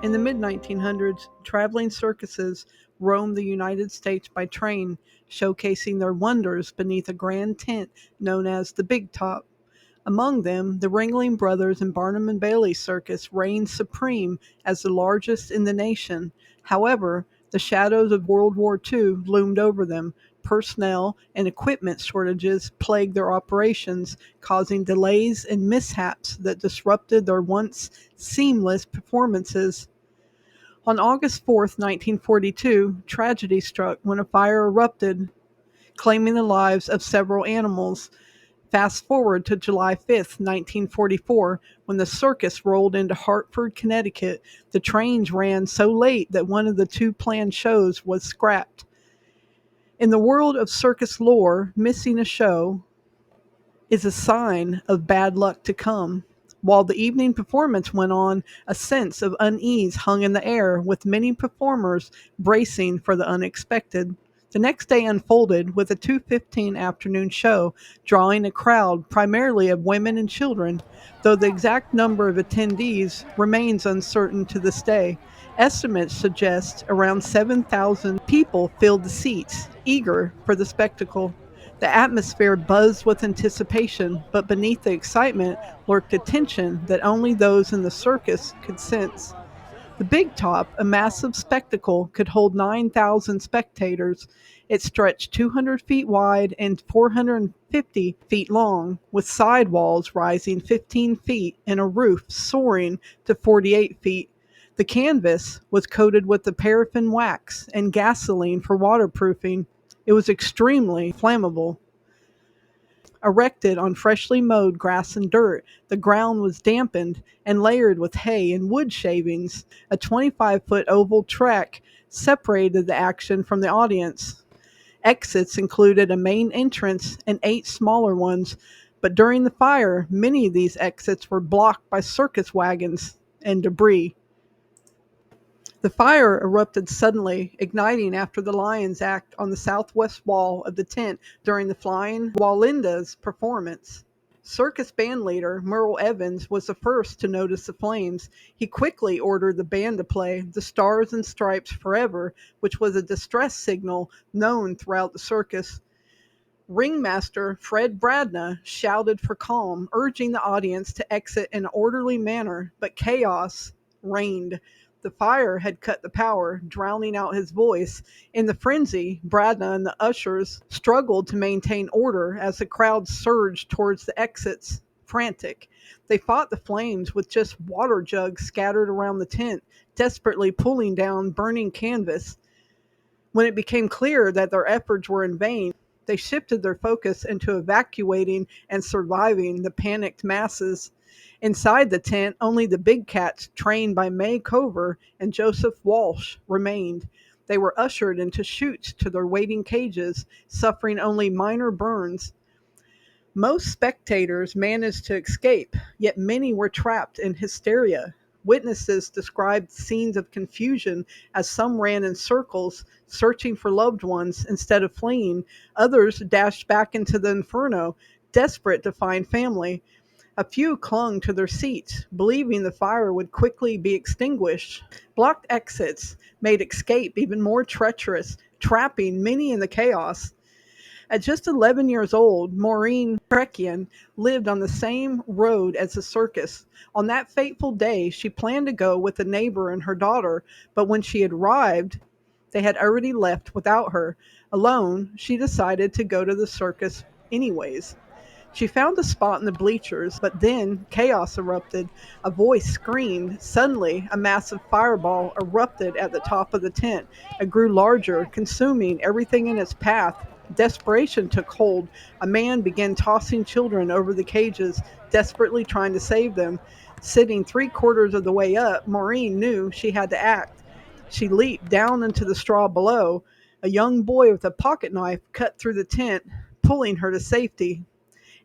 In the mid-1900s, traveling circuses roamed the United States by train, showcasing their wonders beneath a grand tent known as the Big Top. Among them, the Ringling Brothers and Barnum Bailey Circus reigned supreme as the largest in the nation. However, the shadows of World War II loomed over them. Personnel and equipment shortages plagued their operations, causing delays and mishaps that disrupted their once seamless performances. On August 4th, 1942, tragedy struck when a fire erupted, claiming the lives of several animals. Fast forward to July 5th, 1944, when the circus rolled into Hartford, Connecticut. The trains ran so late that one of the two planned shows was scrapped. In the world of circus lore, missing a show is a sign of bad luck to come. While the evening performance went on, a sense of unease hung in the air, with many performers bracing for the unexpected. The next day unfolded with a 2:15 afternoon show, drawing a crowd primarily of women and children, though the exact number of attendees remains uncertain to this day. Estimates suggest around 7,000 people filled the seats, eager for the spectacle. The atmosphere buzzed with anticipation, but beneath the excitement lurked a tension that only those in the circus could sense. The Big Top, a massive spectacle, could hold 9,000 spectators. It stretched 200 feet wide and 450 feet long, with sidewalls rising 15 feet and a roof soaring to 48 feet. The canvas was coated with the paraffin wax and gasoline for waterproofing. It was extremely flammable. Erected on freshly mowed grass and dirt, the ground was dampened and layered with hay and wood shavings. A 25-foot oval track separated the action from the audience. Exits included a main entrance and 8 smaller ones, but during the fire, many of these exits were blocked by circus wagons and debris. The fire erupted suddenly, igniting after the Lions act on the southwest wall of the tent during the Flying Walinda's performance. Circus band leader Merle Evans was the first to notice the flames. He quickly ordered the band to play "The Stars and Stripes Forever," which was a distress signal known throughout the circus. Ringmaster Fred Bradna shouted for calm, urging the audience to exit in an orderly manner, but chaos reigned. The fire had cut the power, drowning out his voice. In the frenzy, Bradna and the ushers struggled to maintain order as the crowd surged towards the exits, frantic. They fought the flames with just water jugs scattered around the tent, desperately pulling down burning canvas. When it became clear that their efforts were in vain, they shifted their focus into evacuating and surviving the panicked masses. Inside the tent, only the big cats trained by May Cover and Joseph Walsh remained. They were ushered into chutes to their waiting cages, suffering only minor burns. Most spectators managed to escape, yet many were trapped in hysteria. Witnesses described scenes of confusion as some ran in circles, searching for loved ones instead of fleeing. Others dashed back into the inferno, desperate to find family. A few clung to their seats, believing the fire would quickly be extinguished. Blocked exits made escape even more treacherous, trapping many in the chaos. At just 11 years old, Maureen Prekian lived on the same road as the circus. On that fateful day, she planned to go with a neighbor and her daughter, but when she had arrived, they had already left without her. Alone, she decided to go to the circus anyways. She found a spot in the bleachers, but then chaos erupted. A voice screamed. Suddenly, a massive fireball erupted at the top of the tent. It grew larger, consuming everything in its path. Desperation took hold. A man began tossing children over the cages, desperately trying to save them. Sitting 3/4 of the way up, Maureen knew she had to act. She leaped down into the straw below. A young boy with a pocket knife cut through the tent, pulling her to safety.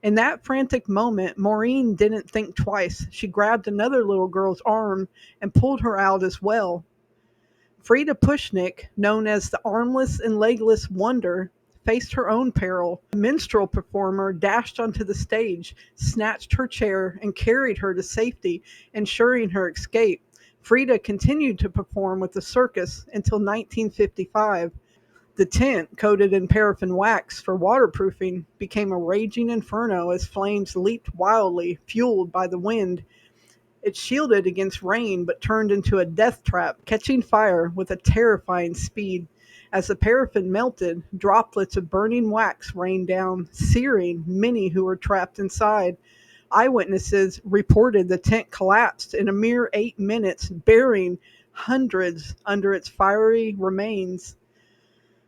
In that frantic moment, Maureen didn't think twice. She grabbed another little girl's arm and pulled her out as well. Frida Pushnik, known as the Armless and Legless Wonder, faced her own peril. A minstrel performer dashed onto the stage, snatched her chair, and carried her to safety, ensuring her escape. Frida continued to perform with the circus until 1955. The tent, coated in paraffin wax for waterproofing, became a raging inferno as flames leaped wildly, fueled by the wind. It shielded against rain but turned into a death trap, catching fire with a terrifying speed. As the paraffin melted, droplets of burning wax rained down, searing many who were trapped inside. Eyewitnesses reported the tent collapsed in a mere 8 minutes, burying hundreds under its fiery remains.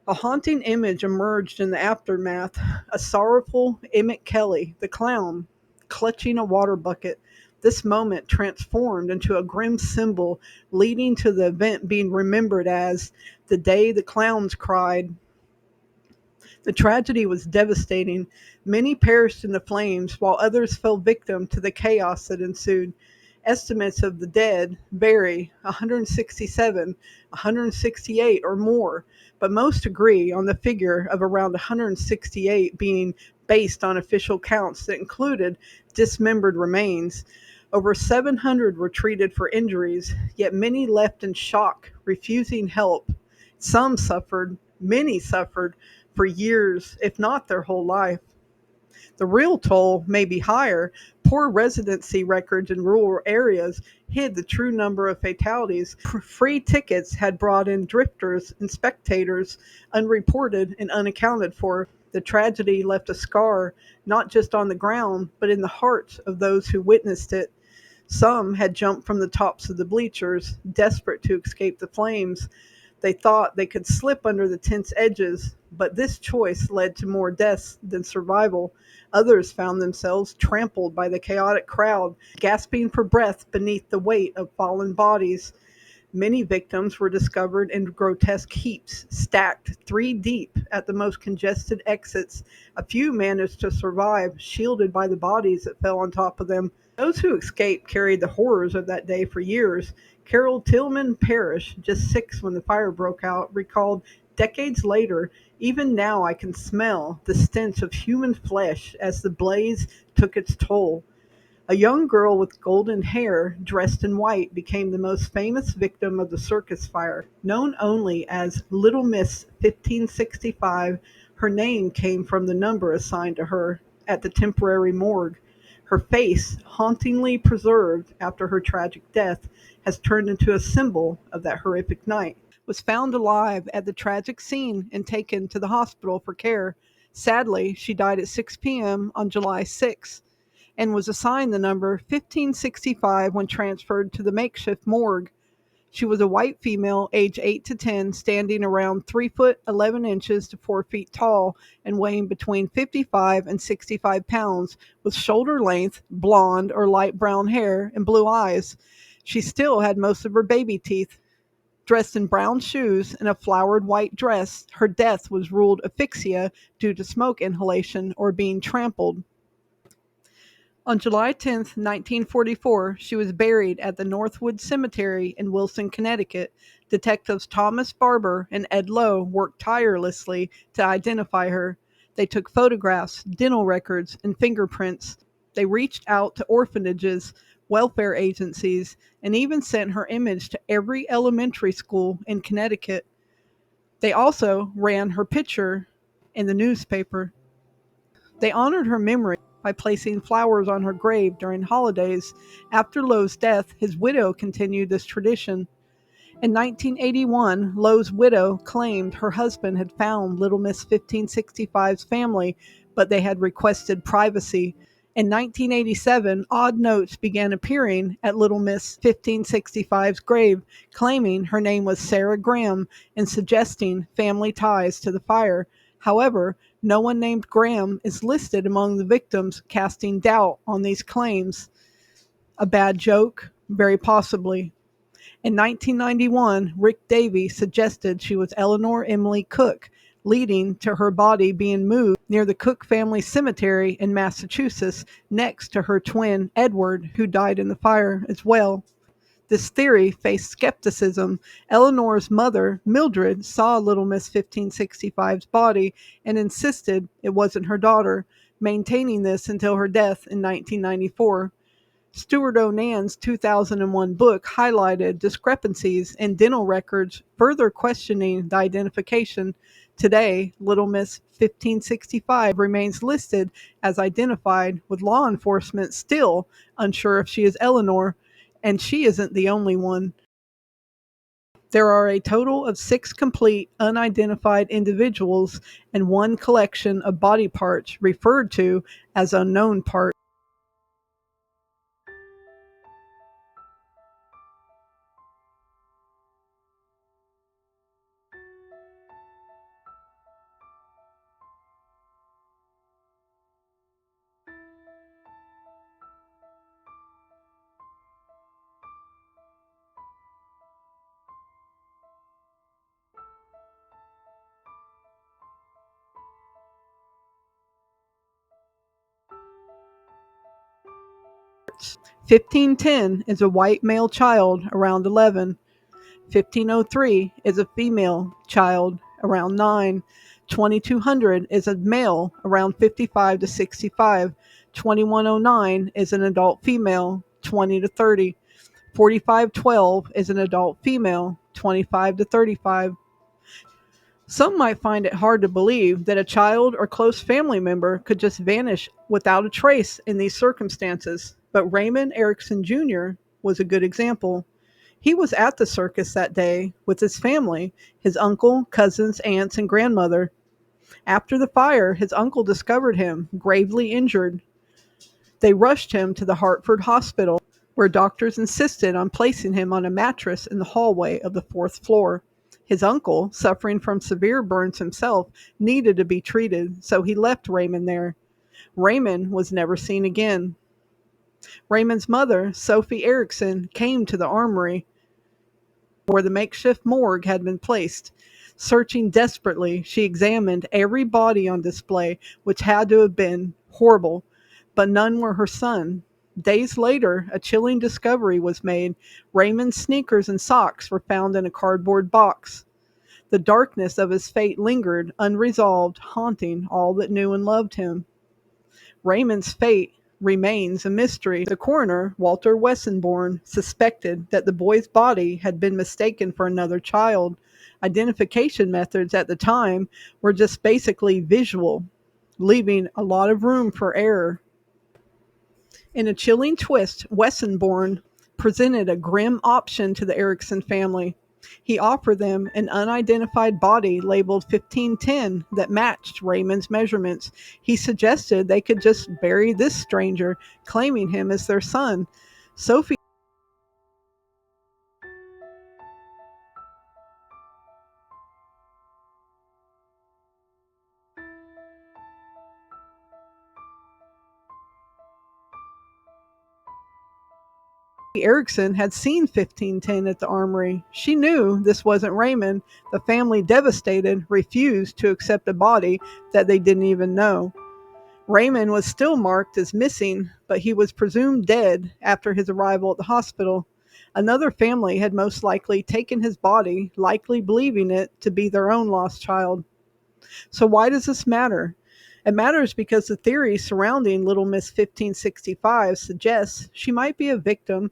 A haunting image emerged in the aftermath: a sorrowful Emmett Kelly, the clown, clutching a water bucket. This moment transformed into a grim symbol, leading to the event being remembered as the day the clowns cried. The tragedy was devastating. Many perished in the flames, while others fell victim to the chaos that ensued. Estimates of the dead vary: 167, 168, or more, but most agree on the figure of around 168 being based on official counts that included dismembered remains. Over 700 were treated for injuries, yet many left in shock, refusing help. Many suffered for years, if not their whole life. The real toll may be higher. Poor residency records in rural areas hid the true number of fatalities. Free tickets had brought in drifters and spectators, unreported and unaccounted for. The tragedy left a scar, not just on the ground, but in the hearts of those who witnessed it. Some had jumped from the tops of the bleachers, desperate to escape the flames. They thought they could slip under the tent's edges, but this choice led to more deaths than survival. Others found themselves trampled by the chaotic crowd, gasping for breath beneath the weight of fallen bodies. Many victims were discovered in grotesque heaps, stacked 3 deep at the most congested exits. A few managed to survive, shielded by the bodies that fell on top of them. Those who escaped carried the horrors of that day for years. Carol Tillman Parrish, just 6 when the fire broke out, recalled, "Decades later, even now I can smell the stench of human flesh as the blaze took its toll." A young girl with golden hair, dressed in white, became the most famous victim of the circus fire. Known only as Little Miss 1565, her name came from the number assigned to her at the temporary morgue. Her face, hauntingly preserved after her tragic death, has turned into a symbol of that horrific night. Was found alive at the tragic scene and taken to the hospital for care. Sadly, she died at 6 p.m. on July 6, and was assigned the number 1565 when transferred to the makeshift morgue. She was a white female, age 8 to 10, standing around 3 foot 11 inches to 4 feet tall, and weighing between 55 and 65 pounds, with shoulder length, blonde or light brown hair, and blue eyes. She still had most of her baby teeth. Dressed in brown shoes and a flowered white dress, her death was ruled asphyxia due to smoke inhalation or being trampled. On July 10, 1944, she was buried at the Northwood Cemetery in Wilson, Connecticut. Detectives Thomas Barber and Ed Lowe worked tirelessly to identify her. They took photographs, dental records, and fingerprints. They reached out to orphanages, welfare agencies, and even sent her image to every elementary school in Connecticut. They also ran her picture in the newspaper. They honored her memory by placing flowers on her grave during holidays. After Lowe's death, his widow continued this tradition. In 1981, Lowe's widow claimed her husband had found Little Miss 1565's family, but they had requested privacy. In 1987, odd notes began appearing at Little Miss 1565's grave, claiming her name was Sarah Graham and suggesting family ties to the fire. However, no one named Graham is listed among the victims, casting doubt on these claims. A bad joke? Very possibly. In 1991, Rick Davey suggested she was Eleanor Emily Cook, leading to her body being moved near the Cook family cemetery in Massachusetts, next to her twin, Edward, who died in the fire as well. This theory faced skepticism. Eleanor's mother, Mildred, saw Little Miss 1565's body and insisted it wasn't her daughter, maintaining this until her death in 1994. Stuart Onan's 2001 book highlighted discrepancies in dental records, further questioning the identification. Today, Little Miss 1565 remains listed as identified, with law enforcement still unsure if she is Eleanor, and she isn't the only one. There are a total of 6 complete unidentified individuals and 1 collection of body parts referred to as unknown parts. 1510 is a white male child around 11. 1503 is a female child around 9. 2200 is a male around 55 to 65. 2109 is an adult female 20 to 30. 4512 is an adult female 25 to 35. Some might find it hard to believe that a child or close family member could just vanish without a trace in these circumstances, but Raymond Erickson Jr. was a good example. He was at the circus that day with his family, his uncle, cousins, aunts, and grandmother. After the fire, his uncle discovered him gravely injured. They rushed him to the Hartford hospital, where doctors insisted on placing him on a mattress in the hallway of the 4th floor. His uncle, suffering from severe burns himself, needed to be treated, so he left Raymond there. Raymond was never seen again. Raymond's mother, Sophie Erickson, came to the armory where the makeshift morgue had been placed. Searching desperately, she examined every body on display, which had to have been horrible, but none were her son. Days later, a chilling discovery was made. Raymond's sneakers and socks were found in a cardboard box. The darkness of his fate lingered, unresolved, haunting all that knew and loved him. Raymond's fate remains a mystery. The coroner, Walter Wessenborn, suspected that the boy's body had been mistaken for another child. Identification methods at the time were just basically visual, leaving a lot of room for error. In a chilling twist, Wessenborn presented a grim option to the Erickson family. He offered them an unidentified body labeled 1510 that matched Raymond's measurements. He suggested they could just bury this stranger, claiming him as their son. Sophie Erickson had seen 1510 at the armory. She knew this wasn't Raymond. The family, devastated, refused to accept a body that they didn't even know. Raymond was still marked as missing, but he was presumed dead after his arrival at the hospital. Another family had most likely taken his body, likely believing it to be their own lost child. So why does this matter? It matters because the theory surrounding Little Miss 1565 suggests she might be a victim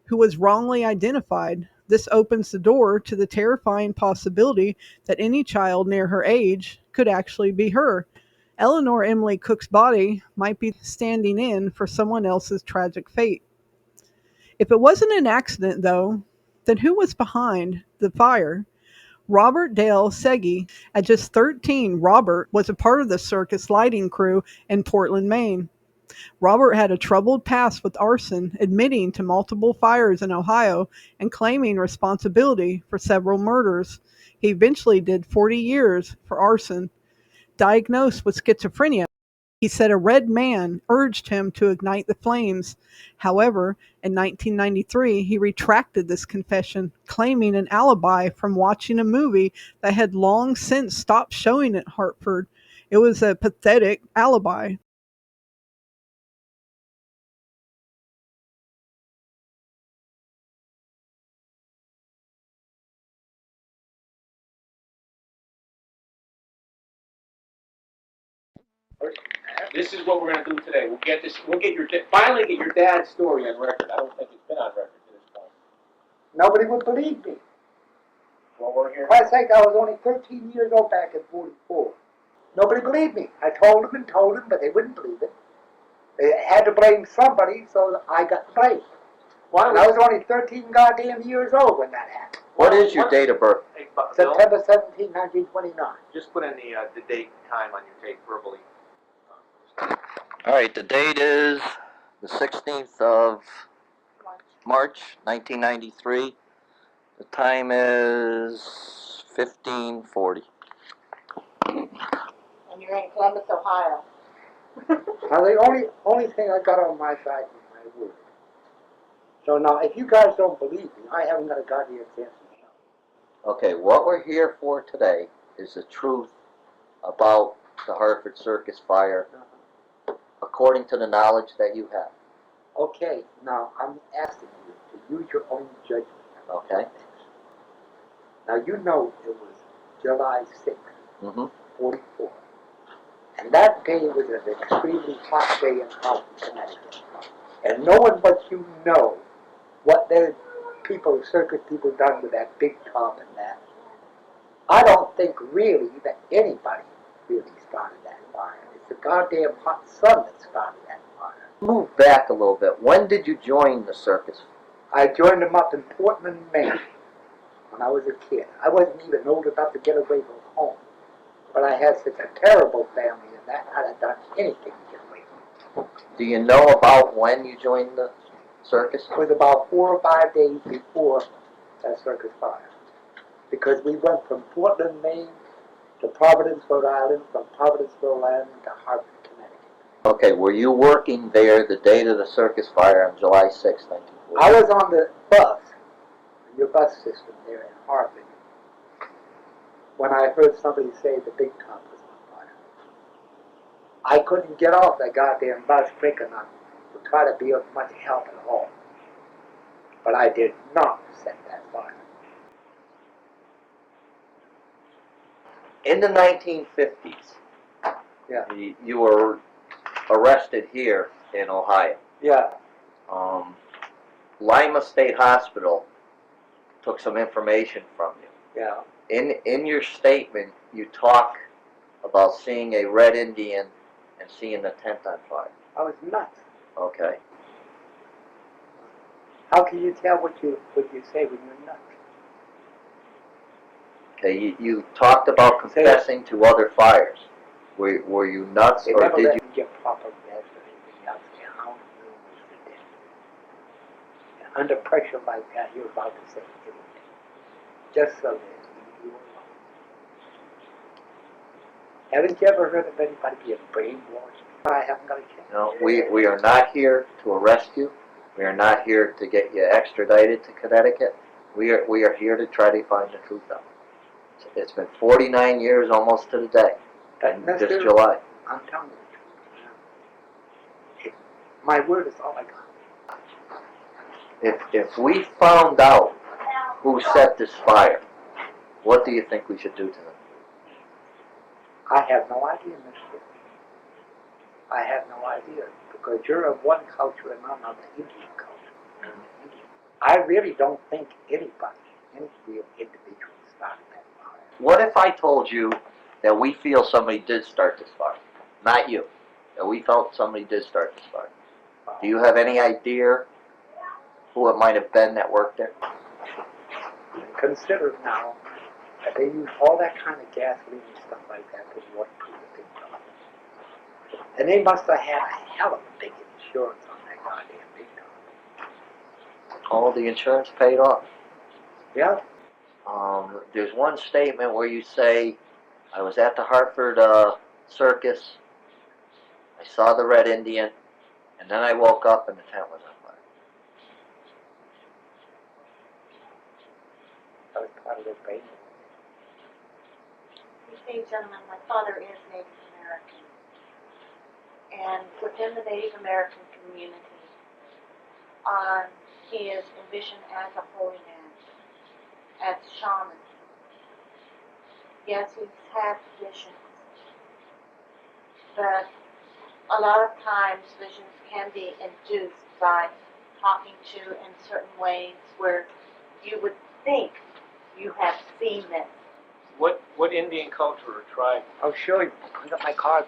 who was wrongly identified. This opens the door to the terrifying possibility that any child near her age could actually be her. Eleanor Emily Cook's body might be standing in for someone else's tragic fate. If it wasn't an accident, though, then who was behind the fire? Robert Dale Segee. At just 13, Robert was a part of the circus lighting crew in Portland, Maine. Robert had a troubled past with arson, admitting to multiple fires in Ohio and claiming responsibility for several murders. He eventually did 40 years for arson. Diagnosed with schizophrenia, he said a red man urged him to ignite the flames. However, in 1993, he retracted this confession, claiming an alibi from watching a movie that had long since stopped showing at Hartford. It was a pathetic alibi. This is what we're going to do today. We'll get this. We'll get finally get your dad's story on record. I don't think it's been on record to this point. Nobody would believe me. Well, we're here. For Christ's sake, I was only 13 years old back in '44. Nobody believed me. I told them and told them, but they wouldn't believe it. They had to blame somebody, so I got the blame. And I was only 13 goddamn years old when that happened. What is your date of birth? Hey, September 17, 1929. just put in the date and time on your tape verbally. All right, the date is the 16th of March, 1993. The time is 15:40. And you're in Columbus, Ohio. Now, the only thing I got on my side was my word. So now, if you guys don't believe me, I haven't got a goddamn chance to show. Okay, what we're here for today is the truth about the Hartford Circus fire, according to the knowledge that you have. Okay, now I'm asking you to use your own judgment. Okay. Now, you know it was July 6th, 44. And that day was an extremely hot day in Hartford, Connecticut. And no one but you know what the circus people done with that big top and that. I don't think really that anybody really started that fire. It's the goddamn hot sun that started that fire. Move back a little bit. When did you join the circus? I joined them up in Portland, Maine when I was a kid. I wasn't even old enough to get away from home. But I had such a terrible family and that I'd have done anything to get away from home. Do you know about when you joined the circus? It was about 4 or 5 days before that circus fire. Because we went from Portland, Maine to Providence, Rhode Island, from Providence, Rhode Island to Hartford, Connecticut. Okay, were you working there the date of the circus fire on July 6, 1940? I was on the bus, your bus system there in Hartford, when I heard somebody say the big top was on fire. I couldn't get off that goddamn bus quick enough to try to be of much help at all. But I did not set that fire. In the 1950s, Yeah. you were arrested here in Ohio. Yeah. Lima State Hospital took some information from you. Yeah. In your statement, you talk about seeing a red Indian and seeing the tent on fire. I was nuts. Okay. How can you tell what you say when you're nuts? Okay, you talked about confessing to other fires. Were you nuts, They or never did let you? me get proper meds or anything else. They hound me to death. And under pressure like that, you're about to say anything. Just so they leave you alone. Haven't you ever heard of anybody being brainwashed? I haven't got a chance. No, we are not here to arrest you. We are not here to get you extradited to Connecticut. We are here to try to find the truth out. It's been 49 years almost to the day. This July. I'm telling you the truth. My word is all I got. If we found out who set this fire, what do you think we should do to them? I have no idea, mister. I have no idea. Because you're of one culture and I'm of the Indian culture. I really don't think any real individual started that fire. What if I told you that we feel somebody did start this fire? Not you. That we felt somebody did start this fire. Do you have any idea who it might have been that worked there? Consider now that they use all that kind of gasoline and stuff like that to waterproof the big top. And they must have had a hell of a big insurance on that goddamn big top. Oh, the insurance paid off. Yeah. There's one statement where you say, I was at the Hartford Circus, I saw the red Indian, and then I woke up and the tent was on fire. That was part of their training. You see, gentlemen, my father is Native American. And within the Native American community, he is envisioned as a holy man, as a shaman. Yes, he's had visions, but a lot of times visions can be induced by talking to in certain ways where you would think you have seen them. What Indian culture or tribe? I'll show you. I got my card.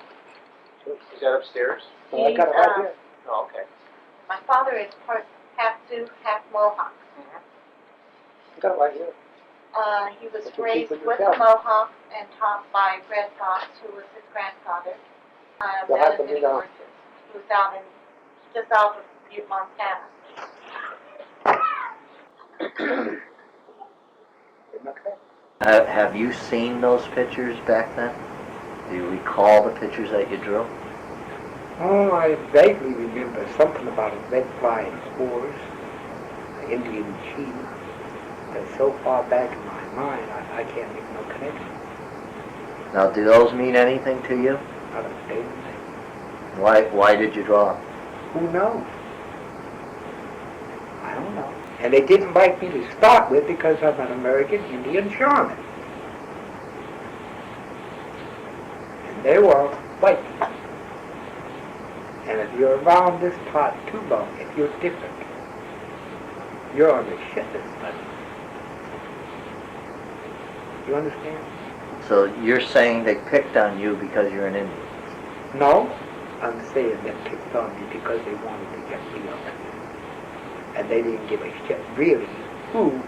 Is that upstairs? Oh, I got it right here. Oh, okay. My father is part half Sioux, half Mohawk. I got it right here. He was But you raised keep it with a yourself. Mohawk and taught by Red Fox, who was his grandfather. You'll have to Many be down. horses. He was out in, just out of Butte, Montana. Okay. Have you seen those pictures back then? Do you recall the pictures that you drew? Oh, I vaguely remember something about a red flying horse, an Indian chief. But so far back in my mind, I can't make no connection. Now, do those mean anything to you? I don't say anything. Why did you draw them? Who knows? I don't know. And they didn't like me to start with because I'm an American Indian shaman. And they were white. And if you're around this part too long, if you're different, you're on the shit list. You understand? So you're saying they picked on you because you're an Indian? No, I'm saying they picked on me because they wanted to get me up. And they didn't give a shit, really, who.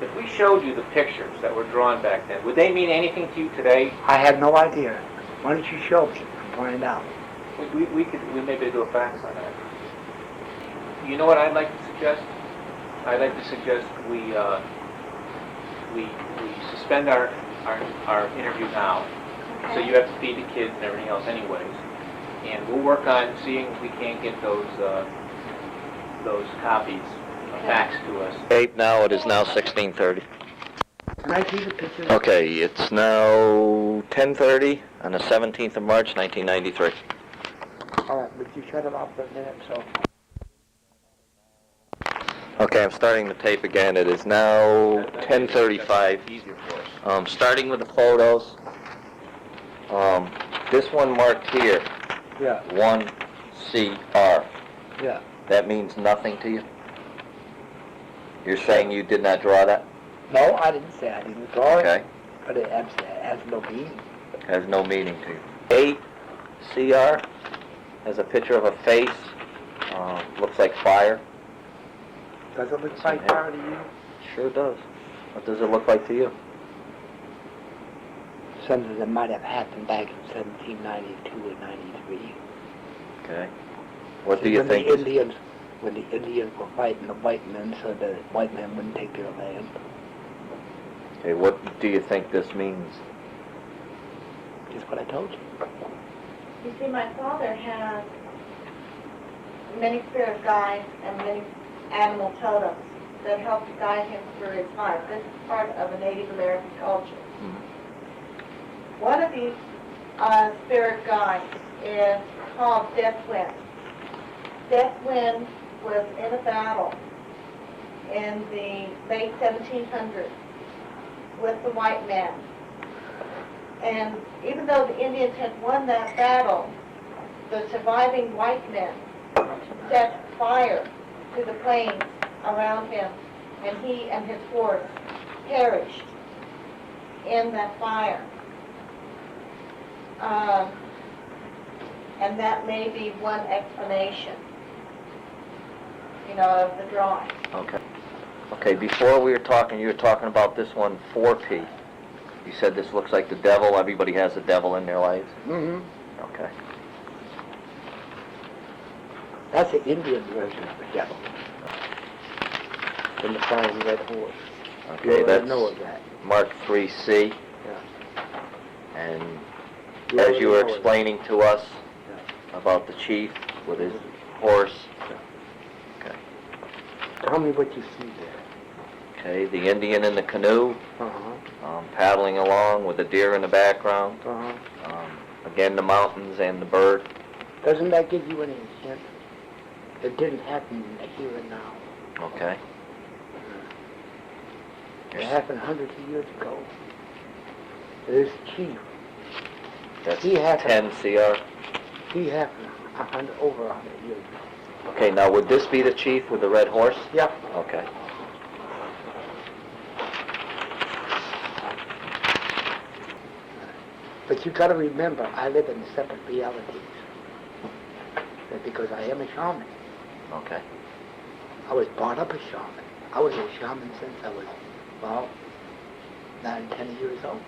If we showed you the pictures that were drawn back then, would they mean anything to you today? I have no idea. Why don't you show me and find out? We maybe do a fax on that. You know what I'd like to suggest? I'd like to suggest we suspend our interview now. So you have to feed the kids and everything else anyways. And we'll work on seeing if we can't get those copies faxed to us. Okay, now it is now 16:30. Can I see the pictures? Okay, it's now 10:30 on the 17th of March, 1993. All right, would you shut it off for a minute, so? Okay, I'm starting the tape again. It is now 10:35. Easier for us. Starting with the photos. This one marked here, Yeah, 1CR. yeah. That means nothing to you? You're saying you did not draw that? No, I didn't say I didn't draw it, Okay. but it has no meaning. Has no meaning to you. 8CR has a picture of a face. Looks like fire. Does it look like fire to you? Sure does. What does it look like to you? Something that might have happened back in 1792 or 93. Okay. What do you when think? When the Indians were fighting the white men so the white men wouldn't take their land. Okay, what do you think this means? Just what I told you. You see, my father has many spirit guides and many animal totems that help to guide him through his life. This is part of a Native American culture. One of these spirit guides is called Death Wind. Death Wind was in a battle in the late 1700s with the white men. And even though the Indians had won that battle, the surviving white men set fire to the plains around him, and he and his horse perished in that fire. And that may be one explanation, of the drawing. Okay. Okay, before you were talking about this one, 4P. You said this looks like the devil. Everybody has the devil in their lives. Mm-hmm. Okay. That's the Indian version of the devil. From the flying red horse. Okay, You already that's know of that. Mark 3C. Yeah. And You as already you were know of explaining to us Yeah. about the chief with his horse. Okay. Tell me what you see there. Okay, the Indian in the canoe, Uh-huh. paddling along with the deer in the background. Uh-huh. Again, the mountains and the bird. Doesn't that give you any hint? It didn't happen in the here and now. Okay. It happened hundreds of years ago. This chief, That's he happened- 10 CR. He happened over 100 years ago. Okay, now would this be the chief with the red horse? Yeah. Okay. But you got to remember, I live in separate realities. Because I am a shaman. Okay. I was brought up a shaman. I was a shaman since I was, 9, 10 years old.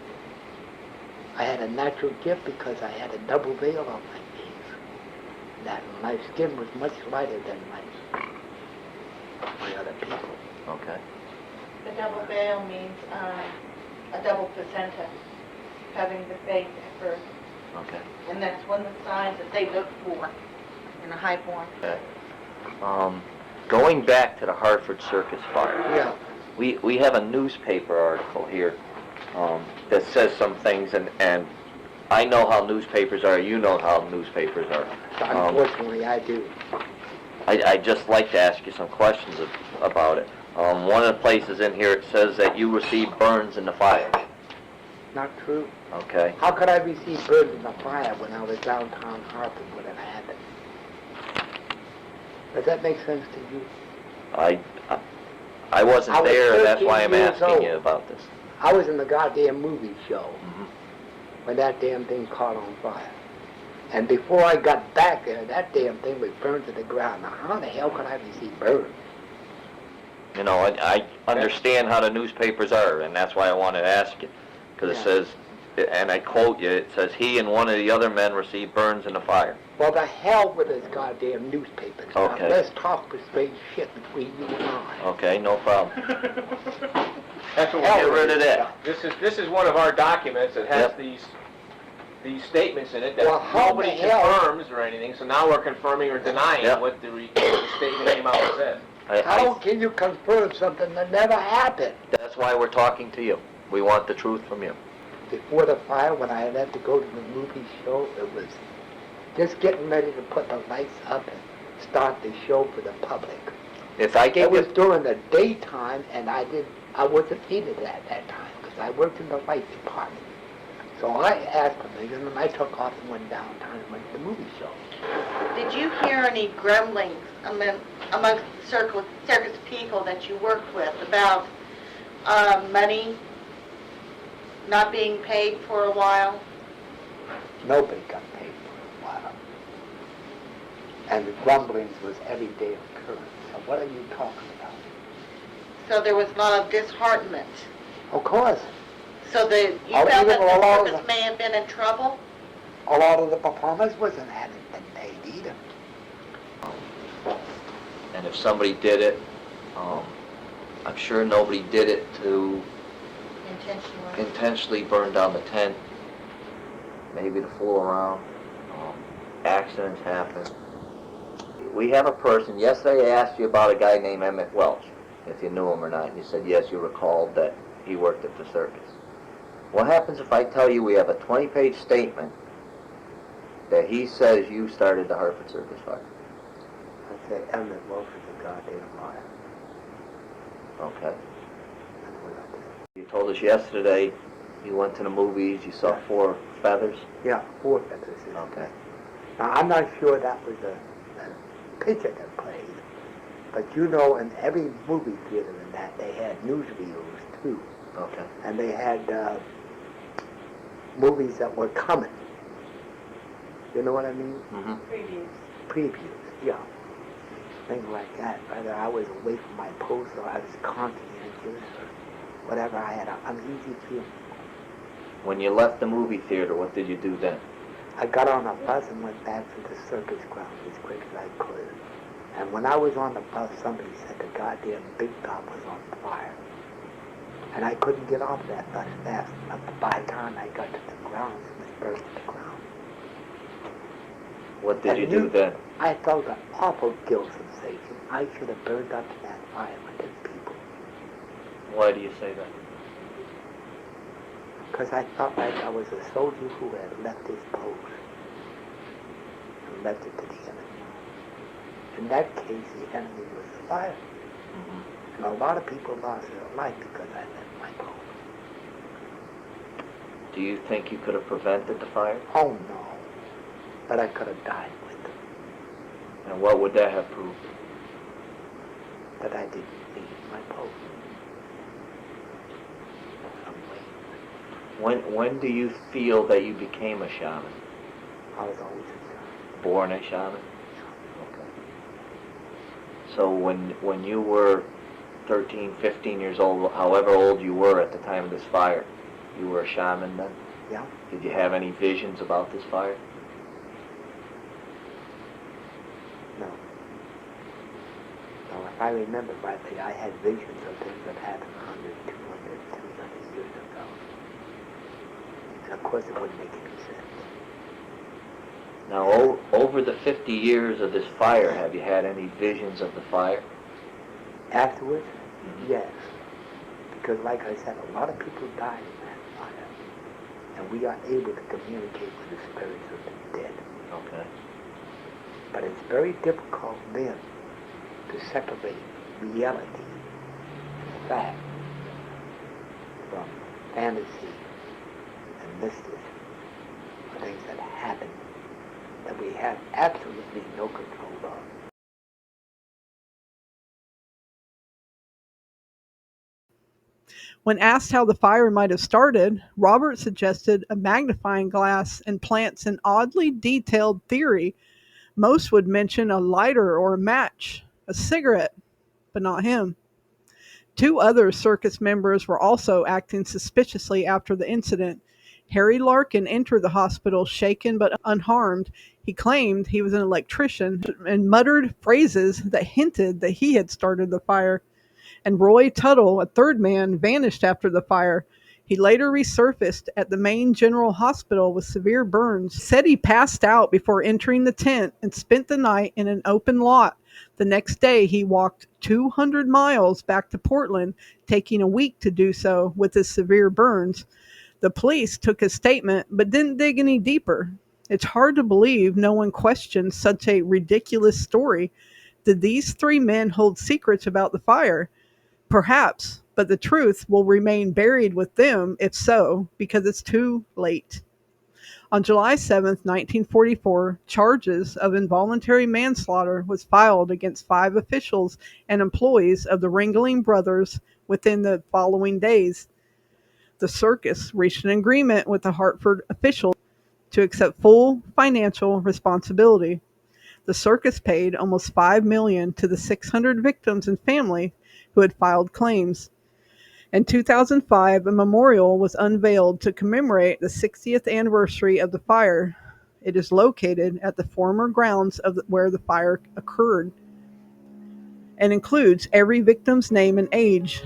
I had a natural gift because I had a double veil on my face. That my skin was much lighter than my other people. Okay. The double veil means a double placenta, having the face at birth. Okay. And that's one of the signs that they look for in a highborn. Okay. Going back to the Hartford Circus fire. Yeah. We have a newspaper article here that says some things, and I know how newspapers are. You know how newspapers are. Unfortunately, I do. I'd just like to ask you some questions about it. One of the places in here, it says that you received burns in the fire. Not true. Okay. How could I receive burns in the fire when I was downtown Hartford when it happened? Does that make sense to you? I wasn't I was there, and that's why 13 I'm years asking old. you about this. I was in the goddamn movie show Mhm. when that damn thing caught on fire. And before I got back there, that damn thing was burned to the ground. Now, how the hell could I receive burns? You know, I understand how the newspapers are, and that's why I wanted to ask you. Because it Yeah. says, and I quote you, it says, he and one of the other men received burns in the fire. Well, the hell with this goddamn newspapers. Now, Okay. let's talk for straight shit between you and I. Okay, no problem. That's what Get we're rid of that. This is one of our documents that has Yep. these statements in it that Well, how nobody the hell- confirms or anything, so now we're confirming or denying Yep. what the statement came out and said. How can you confirm something that never happened? That's why we're talking to you. We want the truth from you. Before the fire, when I had to go to the movie show, it was just getting ready to put the lights up and start the show for the public. If I It gave was you, during the daytime, and I wasn't needed at that time, because I worked in the light department. So I asked permission, and I took off and went downtown and went to the movie show. Did you hear any grumblings amongst the circus people that you worked with about money not being paid for a while? Nobody got paid for a while. And the grumblings was everyday occurrence. So what are you talking about? So there was a lot of disheartenment. Of course, So you Oh, felt even that a the lot of circus may have been in trouble? a lot of the performers hadn't been paid either. and if somebody did it, I'm sure nobody did it to intentionally burn down the tent, maybe to fool around. Accidents happen. We have a person, yesterday I asked you about a guy named Emmett Welch, if you knew him or not, and you said yes, you recalled that he worked at the circus. What happens if I tell you we have a 20-page statement that he says you started the Hartford Circus fire? I say Emmett Welch is a goddamn liar. Okay. You told us yesterday you went to the movies, you saw 4 feathers. Yeah, 4 feathers. Okay. Now, I'm not sure that was a picture that played, but you know, in every movie theater in that, they had newsreels too. Okay. And they had movies that were coming. You know what I mean? Mm-hmm. Previews, yeah. Things like that. Whether I was away from my post or I was conscientious or whatever, I had an uneasy feeling. When you left the movie theater, what did you do then? I got on a bus and went back to the circus ground as quick as I could. And when I was on the bus, somebody said the goddamn big top was on fire. And I couldn't get off that bus fast enough. By the time I got to the ground, it was burned to the ground. What did And you do then? I felt an awful guilt sensation. I should have burned up in that fire with the people. Why do you say that? Because I felt like I was a soldier who had left his post and left it to the enemy. In that case, the enemy was the fire. Mm-hmm. And a lot of people lost their life because I left my post. Do you think you could have prevented the fire? Oh, no. but I could have died with them. And what would that have proved? That I didn't leave my post. When do you feel that you became a shaman? I was always a shaman. Born a shaman? Okay. So when you were 13, 15 years old, however old you were at the time of this fire, you were a shaman then? Yeah. Did you have any visions about this fire? No. No, if I remember rightly, I had visions of things that happened 100, 200, 300 years ago. And of course it wouldn't make any sense. Now, over the 50 years of this fire, have you had any visions of the fire? Afterwards, yes. Because like I said, a lot of people died in that fire. And we are able to communicate with the spirits of the dead. Okay. But it's very difficult then to separate reality and fact from fantasy and mysticism, or things that happen that we have absolutely no control of. When asked how the fire might have started, Robert suggested a magnifying glass and plants an oddly detailed theory. Most would mention a lighter or a match, a cigarette, but not him. Two other circus members were also acting suspiciously after the incident. Harry Larkin entered the hospital shaken but unharmed. He claimed he was an electrician and muttered phrases that hinted that he had started the fire. And Roy Tuttle, a third man, vanished after the fire. He later resurfaced at the main general hospital with severe burns. Said he passed out before entering the tent and spent the night in an open lot. The next day, he walked 200 miles back to Portland, taking a week to do so with his severe burns. The police took his statement but didn't dig any deeper. It's hard to believe no one questioned such a ridiculous story. Did these three men hold secrets about the fire? Perhaps, but the truth will remain buried with them if so, because it's too late. On July 7, 1944, charges of involuntary manslaughter was filed against 5 officials and employees of the Ringling Brothers within the following days. The circus reached an agreement with the Hartford officials to accept full financial responsibility. The circus paid almost $5 million to the 600 victims and family who had filed claims. In 2005, a memorial was unveiled to commemorate the 60th anniversary of the fire. It is located at the former grounds of where the fire occurred and includes every victim's name and age.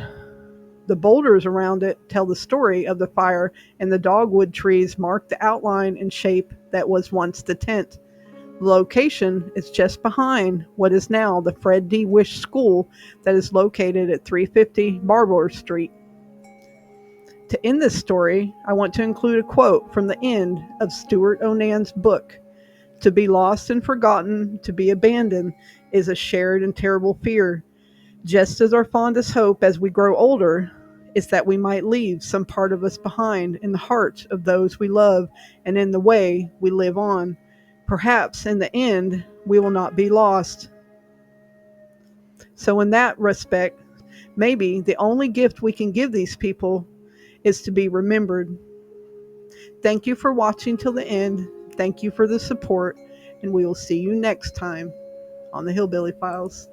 The boulders around it tell the story of the fire, and the dogwood trees mark the outline and shape that was once the tent. The location is just behind what is now the Fred D. Wish School that is located at 350 Barbour Street. To end this story, I want to include a quote from the end of Stuart Onan's book. To be lost and forgotten, to be abandoned, is a shared and terrible fear. Just as our fondest hope as we grow older is that we might leave some part of us behind in the hearts of those we love and in the way we live on. Perhaps in the end, we will not be lost. So in that respect, maybe the only gift we can give these people is to be remembered. Thank you for watching till the end. Thank you for the support, and we will see you next time on the Hillbilly Files.